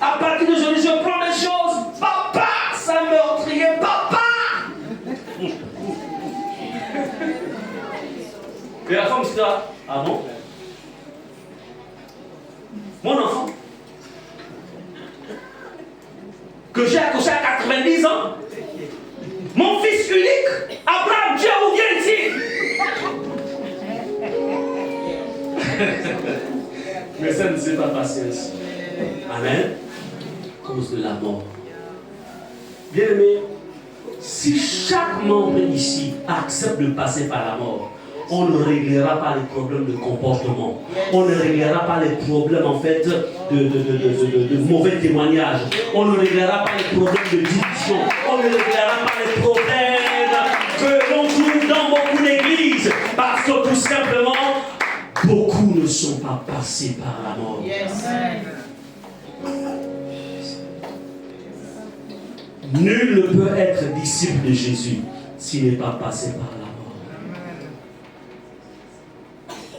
À partir d'aujourd'hui, je prends les choses. Papa, ça meurtrier, papa. Et la femme se dit, ah bon? Mon enfant, que j'ai accouché à 90 ans, mon fils unique, Abraham, Dieu, où vient-il? Mais ça ne s'est pas passé ainsi. Amen. À cause de la mort. Bien aimé, si chaque membre ici accepte de passer par la mort, on ne réglera pas les problèmes de comportement. On ne réglera pas les problèmes en fait de mauvais témoignages. On ne réglera pas les problèmes de division. On ne réglera pas les problèmes que l'on trouve dans beaucoup d'églises. Parce que tout simplement, beaucoup ne sont pas passés par la mort. Nul ne peut être disciple de Jésus s'il n'est pas passé par la mort.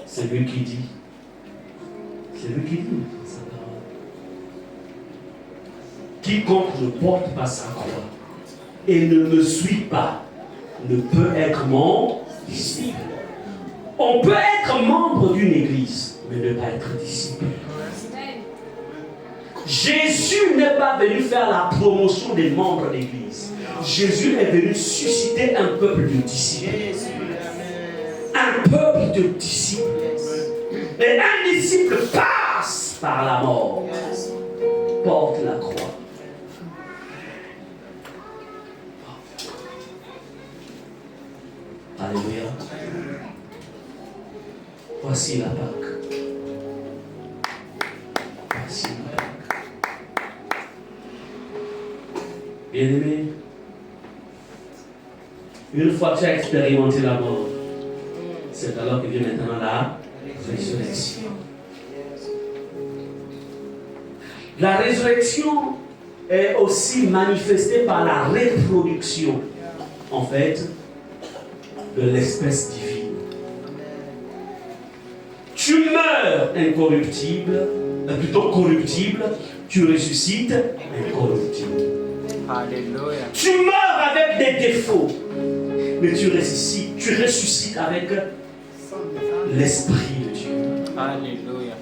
C'est lui qui dit. C'est lui qui dit sa parole. Quiconque ne porte pas sa croix et ne me suit pas ne peut être mon disciple. On peut être membre d'une église, mais ne pas être disciple. Jésus n'est pas venu faire la promotion des membres d'église. Jésus est venu susciter un peuple de disciples. Un peuple de disciples. Et un disciple passe par la mort, porte la croix. Alléluia. Voici la Pâque. Voici la Pâque. Bien-aimé, une fois que tu as expérimenté la mort, c'est alors que vient maintenant la résurrection. La résurrection est aussi manifestée par la reproduction, en fait, de l'espèce divine. Tu meurs incorruptible, plutôt corruptible, tu ressuscites incorruptible. Alléluia. Tu meurs avec des défauts, mais tu ressuscites avec l'Esprit de Dieu. Alléluia.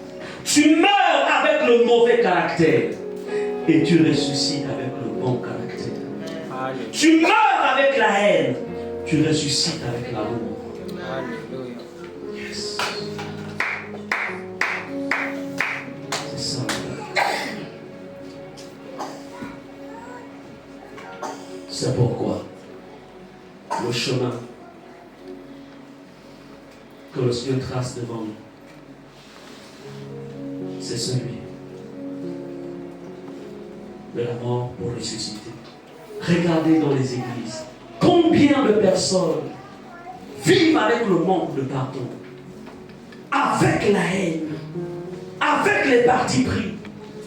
Tu meurs avec le mauvais caractère et tu ressuscites avec le bon caractère. Alléluia. Tu meurs avec la haine, tu ressuscites avec l'amour. Alléluia. Yes. C'est ça. C'est pourquoi le chemin que le Seigneur trace devant nous, c'est celui de la mort pour ressusciter. Regardez dans les églises, combien de personnes vivent avec le manque de pardon, avec la haine, avec les partis pris.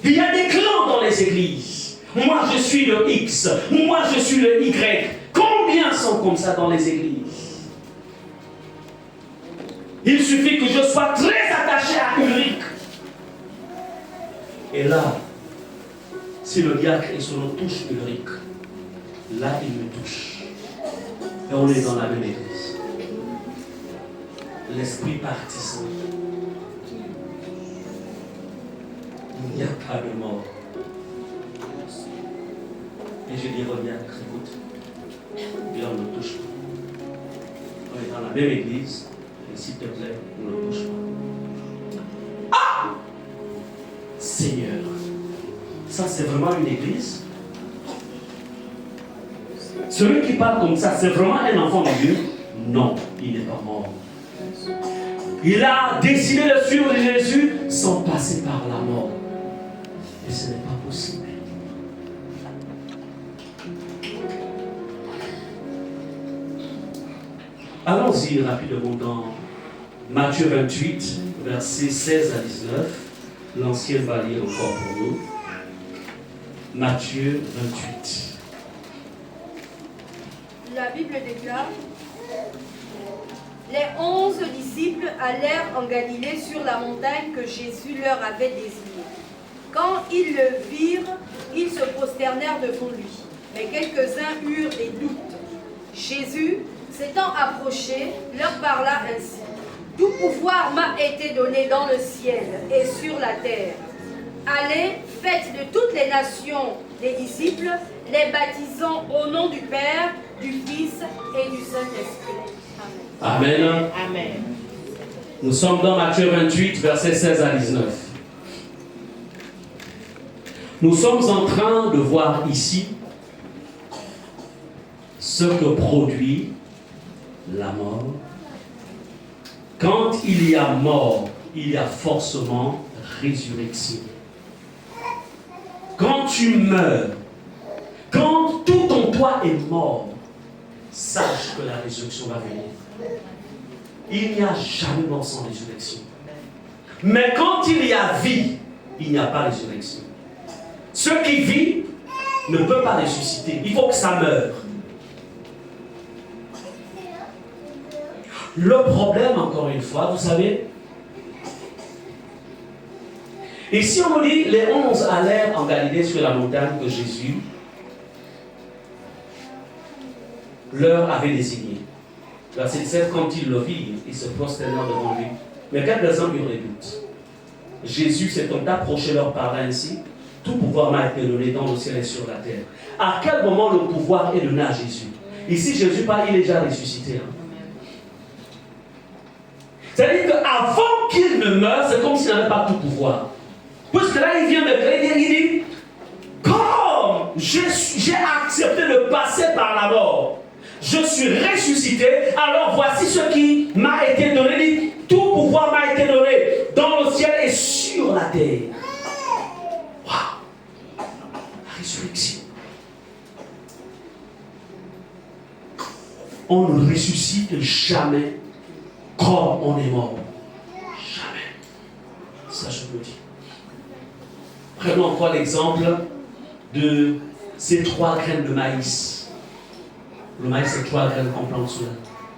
Il y a des clans dans les églises. Moi je suis le X, moi je suis le Y. Combien sont comme ça dans les églises? Il suffit que je sois très attaché à Ulrich. Et là, si le diacre est sur le touche Ulrich, là il me touche. Et on est dans la même église. L'esprit partisan. Il n'y a pas de mort. Et je dis au diacre, écoute, viens, on ne touche pas. On est dans la même église. Et s'il te plaît, on ne touche pas. Ah! Seigneur, ça c'est vraiment une église? Celui qui parle comme ça, c'est vraiment un enfant de Dieu? Non, il n'est pas mort. Il a décidé de suivre Jésus sans passer par la mort. Et ce n'est pas possible. Allons-y rapidement dans Matthieu 28, versets 16 à 19. L'ancien va lire encore pour nous. Matthieu 28. La Bible déclare: les 11 disciples allèrent en Galilée sur la montagne que Jésus leur avait désignée. Quand ils le virent, ils se prosternèrent devant lui. Mais quelques-uns eurent des doutes. Jésus, s'étant approché, leur parla ainsi. Tout pouvoir m'a été donné dans le ciel et sur la terre. Allez, faites de toutes les nations des disciples, les baptisant au nom du Père, du Fils et du Saint-Esprit. Amen. Amen. Amen. Nous sommes dans Matthieu 28, versets 16 à 19. Nous sommes en train de voir ici ce que produit la mort. Quand il y a mort, il y a forcément résurrection. Quand tu meurs, quand tout en toi est mort, sache que la résurrection va venir. Il n'y a jamais mort sans résurrection. Mais quand il y a vie, il n'y a pas résurrection. Ce qui vit ne peut pas ressusciter. Il faut que ça meure. Le problème, encore une fois, vous savez, ici on nous dit, les 11 allèrent en Galilée sur la montagne que Jésus leur avait désignée. Verset 17, quand ils le virent, ils se prosternèrent devant lui. Mais quelques-uns eurent des doutes. Jésus s'est donc approché leur parla ainsi. Tout pouvoir m'a été donné dans le ciel et sur la terre. À quel moment le pouvoir est donné à Jésus? Ici, Jésus parle, il est déjà ressuscité. C'est-à-dire qu'avant qu'il ne meure, c'est comme s'il n'avait pas tout pouvoir. Puisque là, il vient de créer, il dit, comme j'ai accepté de passer par la mort, je suis ressuscité, alors voici ce qui m'a été donné. Il dit, tout pouvoir m'a été donné dans le ciel et sur la terre. Waouh! La résurrection. On ne ressuscite jamais comme on est mort. Jamais. Ça, je vous le dis. Prenons encore l'exemple de ces 3 graines de maïs. Le maïs, c'est 3 graines qu'on plante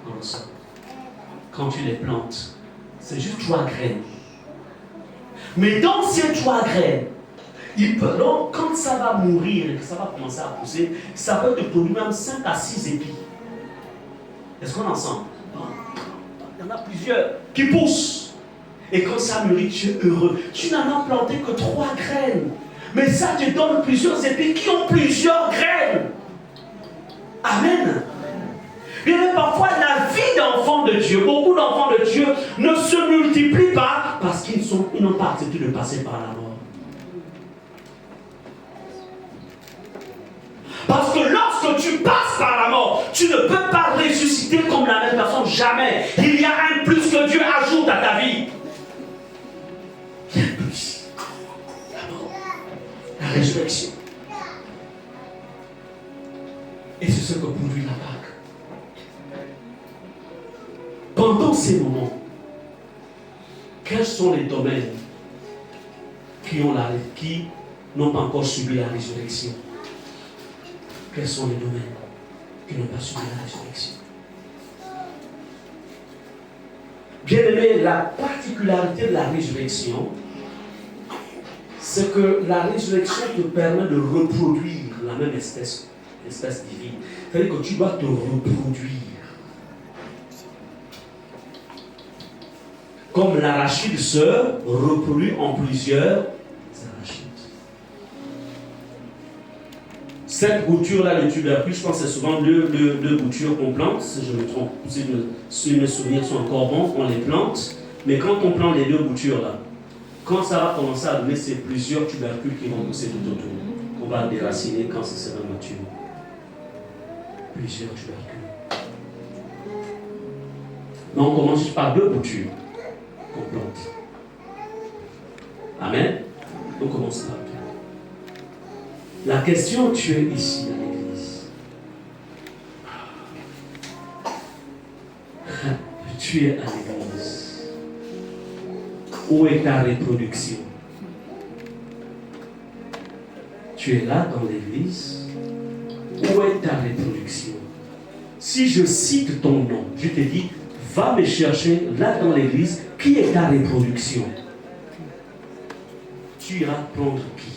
dans le sol. Quand tu les plantes, c'est juste 3 graines. Mais dans ces 3 graines, donc, quand ça va mourir et que ça va commencer à pousser, ça peut te produire même 5 à 6 épis. Est-ce qu'on en sent? Il y en a plusieurs qui poussent. Et quand ça mûrit, tu es heureux. Tu n'en as planté que 3 graines. Mais ça te donne plusieurs épis qui ont plusieurs graines. Amen. Bien, parfois, la vie d'enfants de Dieu, beaucoup d'enfants de Dieu ne se multiplient pas parce qu'ils n'ont pas accepté de passer par la mort. Parce que lorsque tu passes par la mort, tu ne peux pas ressusciter comme la même personne, jamais. Il y a un plus que Dieu ajoute à ta vie. Il y a un plus. La mort, la résurrection. Et c'est ce que produit la Pâque. Pendant ces moments, quels sont les domaines qui n'ont pas encore subi la résurrection? Quels sont les domaines qui n'ont pas subi la résurrection? Bien-aimé, la particularité de la résurrection, c'est que la résurrection te permet de reproduire la même espèce divine. C'est-à-dire que tu dois te reproduire. Comme l'arachide se reproduit en plusieurs arachides. Cette bouture-là, le tubercule, je pense que c'est souvent deux boutures qu'on plante, si je me trompe, si mes souvenirs sont encore bons, on les plante. Mais quand on plante les 2 boutures-là, quand ça va commencer à donner, c'est plusieurs tubercules qui vont pousser tout autour, qu'on va déraciner quand c'est sera mature. Plusieurs tubercules. Mais on commence juste par 2 boutures qu'on plante. Amen. On commence par 2. La question, tu es ici à l'église. Tu es à l'église. Où est ta reproduction? Tu es là dans l'église. Où est ta reproduction? Si je cite ton nom, je te dis, va me chercher là dans l'église, qui est ta reproduction? Tu tu iras prendre qui?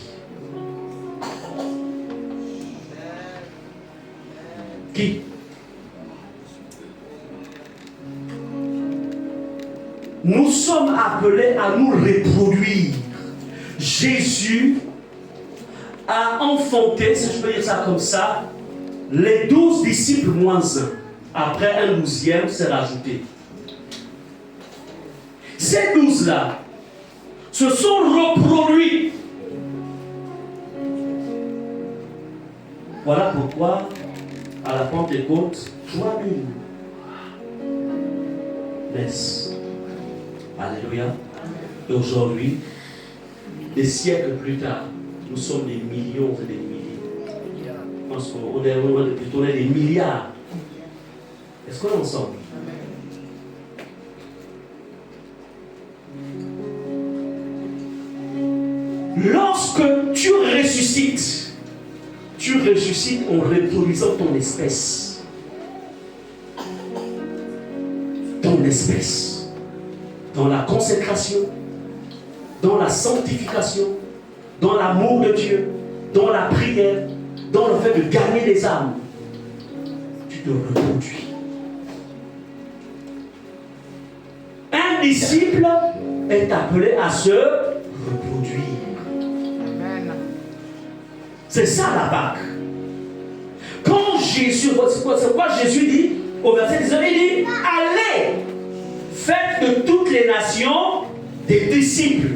Qui? Nous sommes appelés à nous reproduire. Jésus a enfanté, si je peux dire ça comme ça, les 12 disciples moins 1. Après un 12e, c'est rajouté. Ces 12-là se sont reproduits. Voilà pourquoi, à la Pentecôte, 3000 naissent. Alléluia. Et aujourd'hui, des siècles plus tard, nous sommes des millions et des milliers. Parce qu'on est des milliards. Est-ce qu'on est ensemble? Lorsque tu ressuscites en reproduisant ton espèce. Ton espèce. Dans la consécration, dans la sanctification, dans l'amour de Dieu, dans la prière, dans le fait de gagner les âmes. Tu te reproduis. Un disciple est appelé à se reproduire. C'est ça la Pâque. Quand Jésus, c'est quoi Jésus dit au verset 19, il dit, allez, faites de toutes les nations des disciples.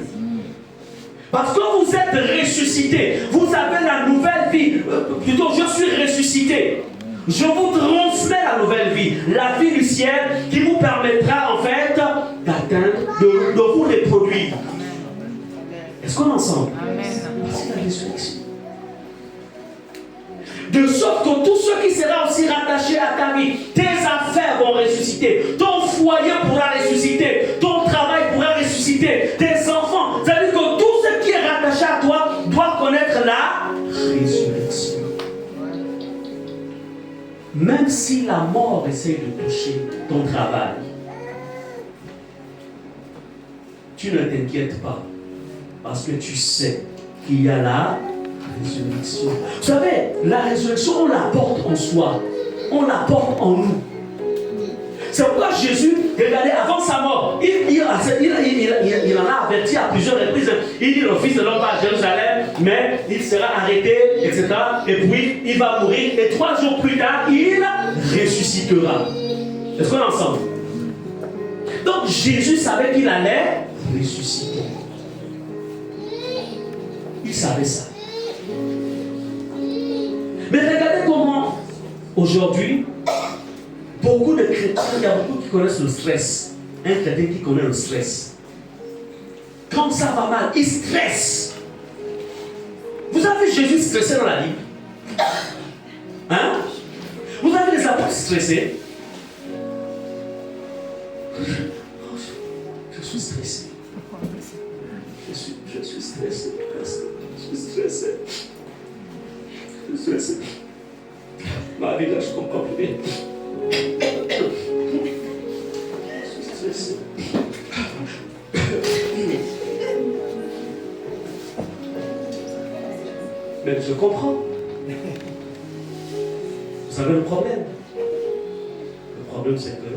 Parce que vous êtes ressuscités, vous avez la nouvelle vie. Plutôt, je suis ressuscité. Je vous transmets la nouvelle vie, la vie du ciel qui vous permettra en fait d'atteindre, de vous reproduire. Est-ce qu'on est ensemble? C'est la résurrection. De sorte que tout ce qui sera aussi rattaché à ta vie, tes affaires vont ressusciter, ton foyer pourra ressusciter, ton travail pourra ressusciter, tes enfants. Ça veut dire que tout ce qui est rattaché à toi doit connaître la résurrection. Même si la mort essaie de toucher ton travail, tu ne t'inquiètes pas, parce que tu sais qu'il y a la résurrection. Vous savez, la résurrection, on la porte en soi. On la porte en nous. C'est pourquoi Jésus, regardez, avant sa mort, il en a averti à plusieurs reprises. Il dit, le Fils de l'homme va à Jérusalem, mais il sera arrêté, etc. Et puis, il va mourir. Et 3 jours plus tard, il ressuscitera. Est-ce qu'on est ensemble? Donc, Jésus savait qu'il allait ressusciter. Il savait ça. Mais regardez comment, aujourd'hui, beaucoup de chrétiens, il y a beaucoup qui connaissent le stress. Un chrétien qui connaît le stress. Quand ça va mal, il stresse. Vous avez vu Jésus stressé dans la Bible? Hein? Vous avez les apôtres stressés? Je suis stressé. Je suis stressé. Je suis stressé. Je suis stressé. Ma vie là, je comprends plus bien. Je suis stressé. Mais je comprends. Vous savez le problème? Le problème, c'est que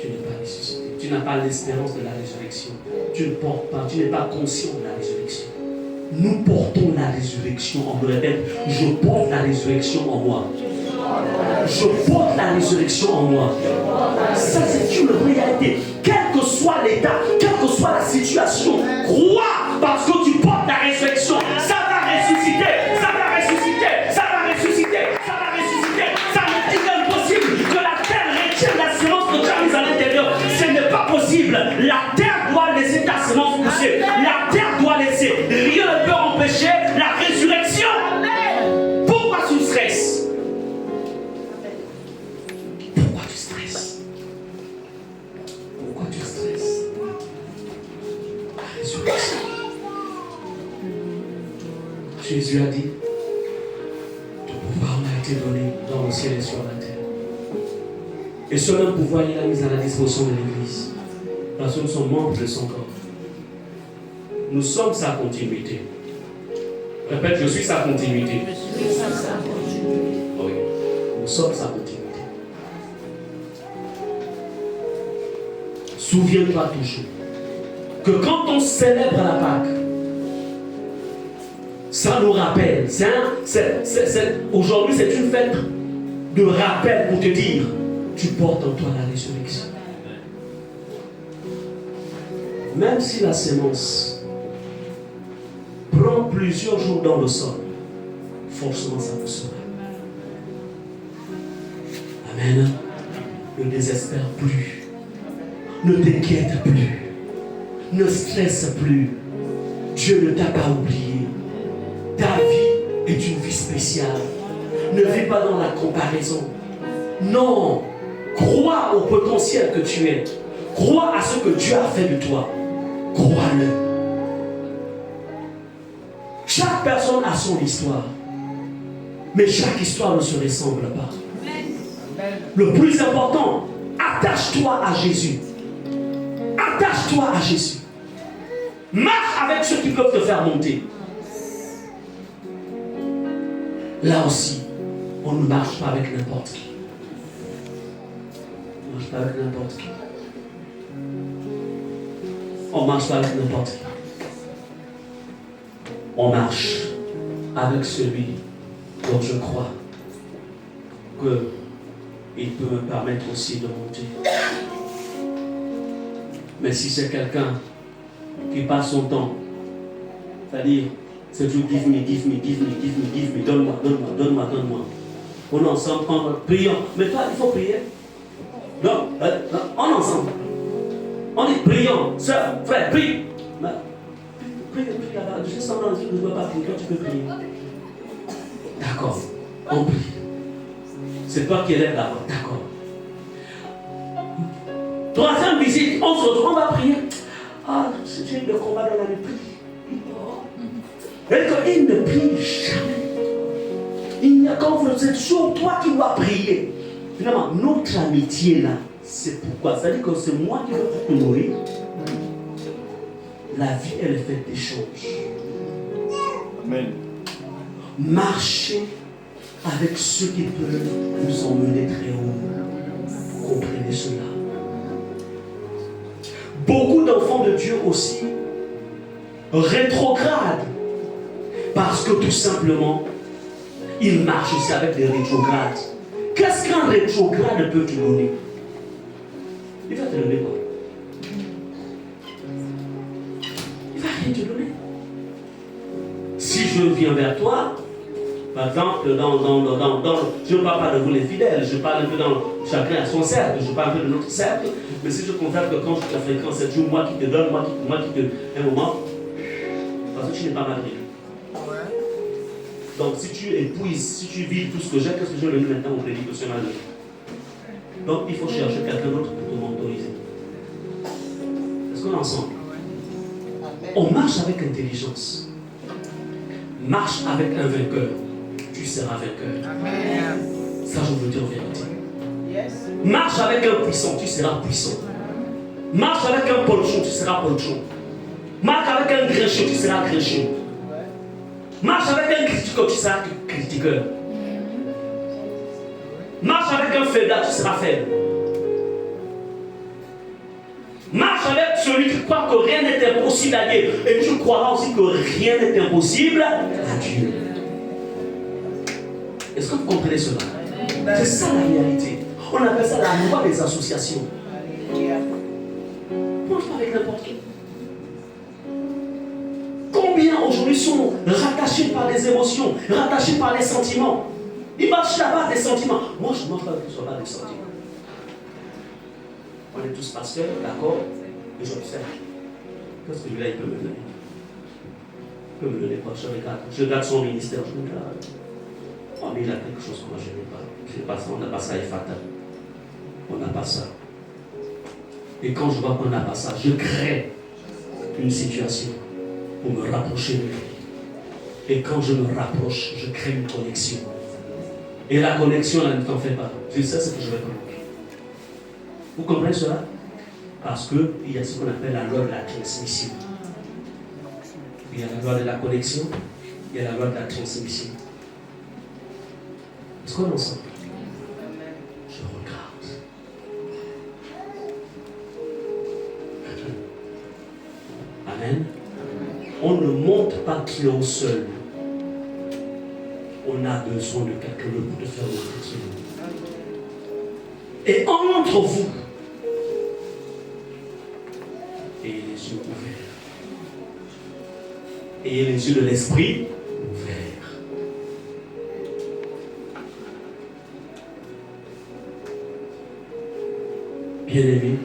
tu n'es pas ressuscité. Tu n'as pas l'espérance de la résurrection. Tu ne portes pas, tu n'es pas conscient de la résurrection. Nous portons la résurrection. On me répète, je porte la résurrection en moi. Je porte la résurrection en moi. Ça, c'est une réalité. Quel que soit l'état, quelle que soit la situation, crois parce que tu portes la résurrection. Ça va ressusciter. Ça va ressusciter. Ça va ressusciter. Ça va ressusciter. Ça me dit impossible que la terre retienne la semence que tu as mise à l'intérieur. Ce n'est pas possible. La terre doit laisser ta semence pousser. La terre doit laisser. Rien ne peut empêcher la résurrection. Pourquoi tu stresses? Pourquoi tu stresses? Pourquoi tu stresses? La résurrection. Jésus a dit, tout pouvoir m'a été donné dans le ciel et sur la terre. Et ce même pouvoir, il a mis à la disposition de l'Église. Parce que nous sommes membres de son corps. Nous sommes sa continuité. Répète, je suis sa continuité. Oui, nous sommes sa continuité. Souviens-toi toujours que quand on célèbre la Pâque, ça nous rappelle. Aujourd'hui, c'est une fête de rappel pour te dire, tu portes en toi la résurrection. Même si la sémence prend plusieurs jours dans le sol, forcément ça poussera. Amen. Ne désespère plus. Ne t'inquiète plus. Ne stresse plus. Dieu ne t'a pas oublié. Ta vie est une vie spéciale. Ne vis pas dans la comparaison. Non. Crois au potentiel que tu es. Crois à ce que Dieu a fait de toi. Crois-le. Chaque personne a son histoire. Mais chaque histoire ne se ressemble pas. Le plus important, attache-toi à Jésus. Attache-toi à Jésus. Marche avec ceux qui peuvent te faire monter. Là aussi, on ne marche pas avec n'importe qui. On ne marche pas avec n'importe qui. On ne marche pas avec n'importe qui. On marche avec celui dont je crois qu'il peut me permettre aussi de monter. Mais si c'est quelqu'un qui passe son temps, c'est-à-dire, c'est toujours give me, donne-moi. On est ensemble, prions. Mais toi, il faut prier. Non, on est ensemble. On est prions. Sœur, frère, prie. Prie là-bas. Je sens dans le truc que je ne peux pas prier. Toi, tu peux prier. D'accord. On prie. C'est toi qui élèves d'abord. D'accord. Troisième visite, on se retrouve, on va prier. Ah, j'ai eu le combat dans la nuit. Il ne prie jamais. Il n'y a qu'en c'est toujours toi qui dois prier. Finalement, notre amitié là, c'est pourquoi. C'est-à-dire que c'est moi qui veux te nourrir. La vie, elle est faite d'échanges. Amen. Marcher avec ceux qui peuvent nous emmener très haut. Comprenez cela. Beaucoup d'enfants de Dieu aussi rétrogradent parce que tout simplement, ils marchent aussi avec des rétrogrades. Qu'est-ce qu'un rétrograde peut te donner? Il va te donner quoi? Il va rien te donner. Si je viens vers toi, par exemple, je ne parle pas de vous les fidèles, je parle un peu dans chacun à son cercle, je parle un peu de notre cercle, mais si je constate que quand je te fréquente 7 jours, moi qui te donne, moi qui te. Un moment, parce que tu n'es pas marié. Donc si tu épuises, si tu vides tout ce que j'ai, qu'est-ce que je vais maintenant au crédit de ce malheur? Donc il faut chercher quelqu'un d'autre pour te mentoriser. Est-ce qu'on est ensemble? On marche avec intelligence. Marche avec un vainqueur. Tu seras vainqueur. Amen. Ça, je veux dire en vérité. Yes. Marche avec un puissant, tu seras puissant. Marche avec un poltron, tu seras poltron. Marche avec un grincheux, tu seras grincheux. Marche avec un critiqueur, tu seras critiqueur. Marche avec un faible, tu seras faible. Marche avec celui qui croit que rien n'est impossible à Dieu. Et tu croiras aussi que rien n'est impossible à Dieu. Est-ce que vous comprenez cela? C'est ça la réalité. On appelle ça la loi des associations. On ne mange pas avec n'importe qui. Combien aujourd'hui sont rattachés par les émotions, rattachés par les sentiments? Ils marchent là-bas des sentiments. Moi, je ne mange pas avec ce des sentiments. On est tous pasteurs, d'accord? Et j'observe. Qu'est-ce que lui-là, il peut me donner? Il peut me donner quoi? Je regarde son ministère, je regarde. Oh, mais il a quelque chose que moi je n'ai pas. Je n'ai pas ça, on n'a pas ça, Ephata. On n'a pas ça. Et quand je vois qu'on n'a pas ça, je crée une situation pour me rapprocher de lui. Et quand je me rapproche, je crée une connexion. Et la connexion, là, ne t'en fais pas. Je sais ce que je vais provoquer. Vous comprenez cela? Parce qu'il y a ce qu'on appelle la loi de la transmission. Il y a la loi de la connexion, il y a la loi de la transmission. Est-ce qu'on est ensemble? Je regarde. Amen. On ne monte pas Kilo seul. On a besoin de quelqu'un pour te faire monter Kilo. Et entre vous, ayez les yeux ouverts. Ayez les yeux de l'esprit ouverts. Bien-aimés,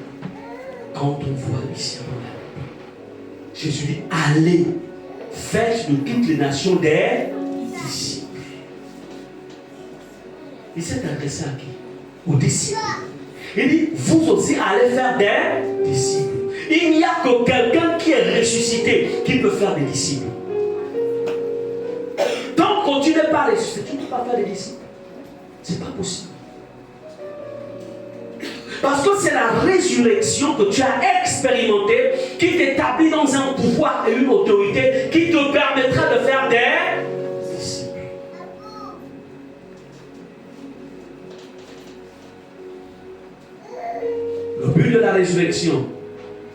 quand on voit ici dans la Bible, Jésus dit, allez, faites de toutes les nations des disciples. Il s'est adressé à qui? Aux disciples. Il dit, vous aussi allez faire des disciples. Il n'y a que quelqu'un qui est ressuscité qui peut faire des disciples. Tant que tu n'es pas ressuscité, tu ne peux pas faire des disciples. C'est pas possible. Parce que c'est la résurrection que tu as expérimentée qui t'établit dans un pouvoir et une autorité qui te permettra de faire des disciples. Le but de la résurrection,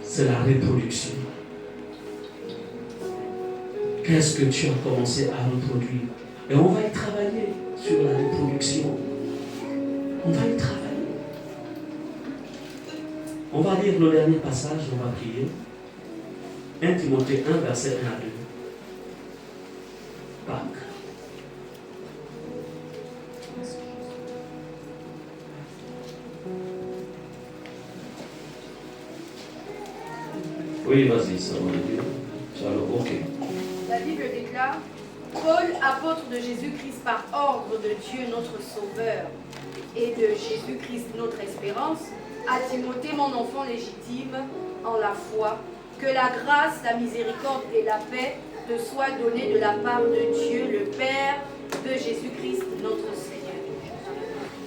c'est la reproduction. Qu'est-ce que tu as commencé à reproduire? Et on va y travailler sur la reproduction. On va y travailler. On va lire le dernier passage, on va prier. 1 Timothée 1, verset 1 à 2. Pâques. Oui, vas-y, ça va dire. Alors, ok. La Bible déclare: Paul, apôtre de Jésus-Christ par ordre de Dieu notre Sauveur et de Jésus-Christ notre espérance, à Timothée mon enfant légitime en la foi, que la grâce, la miséricorde et la paix te soient données de la part de Dieu le Père, de Jésus-Christ notre Seigneur.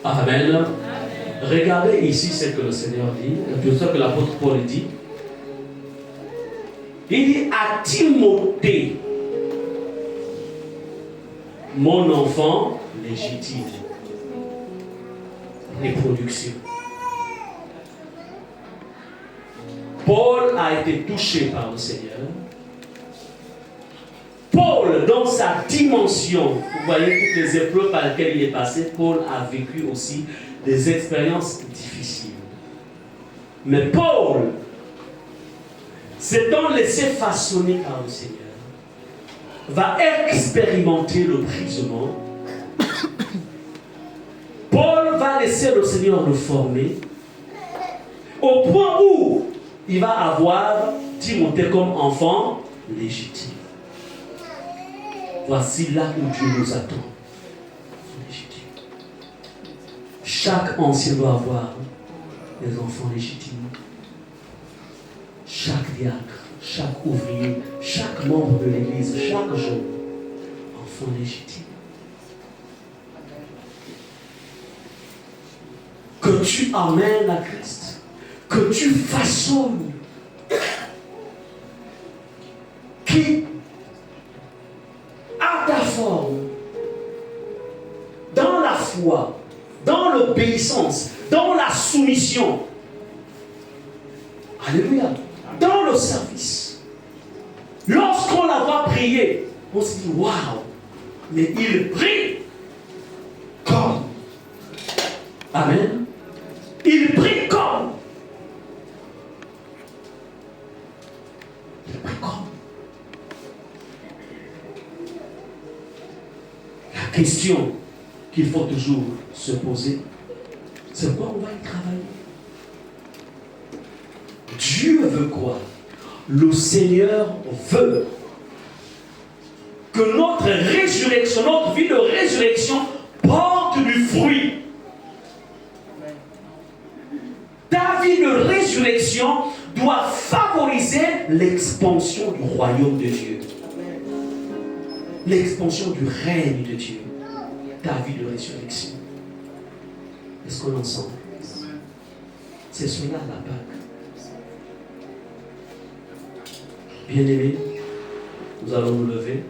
Amen. Amen. Regardez ici ce que le Seigneur dit, c'est ce que l'apôtre Paul dit. Il dit à Timothée, mon enfant légitime, reproduction. Paul a été touché par le Seigneur. Paul, dans sa dimension, vous voyez toutes les épreuves par lesquelles il est passé, Paul a vécu aussi des expériences difficiles. Mais Paul, s'étant laissé façonner par le Seigneur, va expérimenter le brisement. Paul va laisser le Seigneur le former au point où il va avoir Timothée comme enfant légitime. Voici là où Dieu nous attend. Légitime. Chaque ancien doit avoir des enfants légitimes. Chaque diacre, chaque ouvrier, chaque membre de l'église, chaque jeune, enfant légitime. Que tu amènes à Christ, que tu façonnes, qui, à ta forme, dans la foi, dans l'obéissance, dans la soumission. Alléluia. Dans le service. Lorsqu'on la voit prier, on se dit waouh, mais il prie comme. Amen. Il prie comme. Il prie comme. La question qu'il faut toujours se poser, c'est quoi on va y travailler? Dieu veut quoi? Le Seigneur veut que notre résurrection, notre vie de résurrection porte du fruit. Ta vie de résurrection doit favoriser l'expansion du royaume de Dieu. L'expansion du règne de Dieu. Ta vie de résurrection. Est-ce qu'on est ensemble? C'est cela la Pâque. Bien-aimés, Nous allons nous lever.